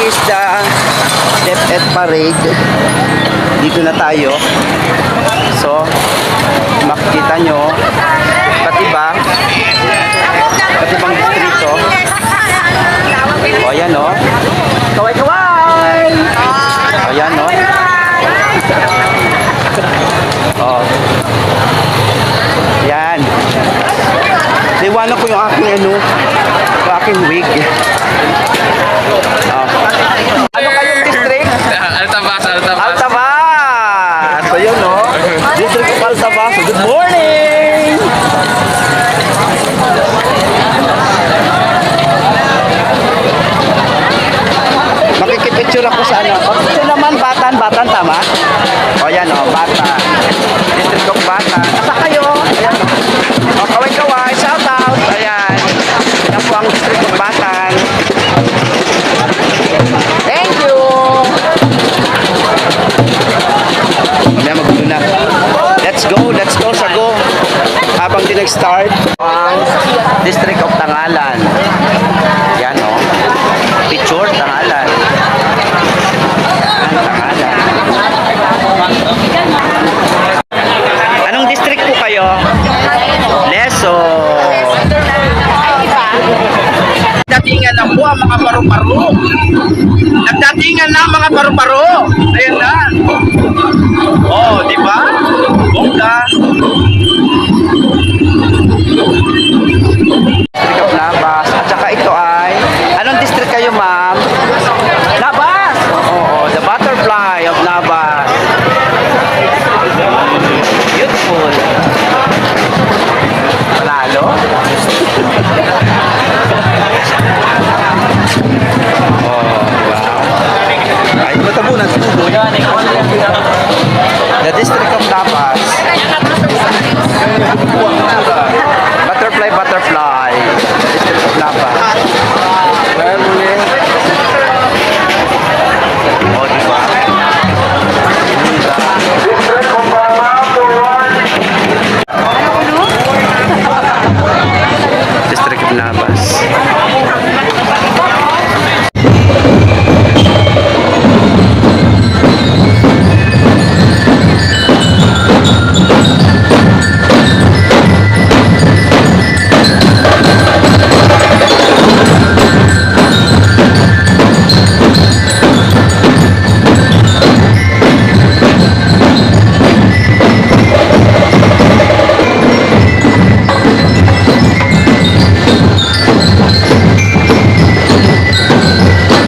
is the DepEd Parade. Dito na tayo. So, makikita nyo, iba't ibang distrito. O, ayan o. Kaway-kaway! O, ayan o. O. Ayan. Liwanag ko yung aking wig. O. Ano kayong district? Altabas. Altabas! So yun o. District of Altabas. Good morning! Makikipicture ako sa ano. O, ito naman, Batan, tama? O, yan o, Batan. District of Batan. Asa kayo? Ayan o. O, kaway-kaway, shout out. Ayan. Yan po ang District of Batan. Thank you! Mamaya magulo na. Let's go, sago. Habang di nag-start ang District of Tangalan. Yan o. Picture, Tangalan. Tangalan. Anong district po kayo? Leso. Nagdatingan na po ang mga paru-paro. Nagdatingan na ang mga paru-paro. Ayan na. Oh, di ba? Bongga. District of Nabas. At saka ito ay, anong district kayo, ma'am? Nabas! Oo, the butterfly of Nabas. Beautiful. Palalo? Oh, wow. Ay, matabunan sa tubo. The district of Nabas. Butterfly. District of Nabas. Well, muli. Oh, diba? District of Nabas.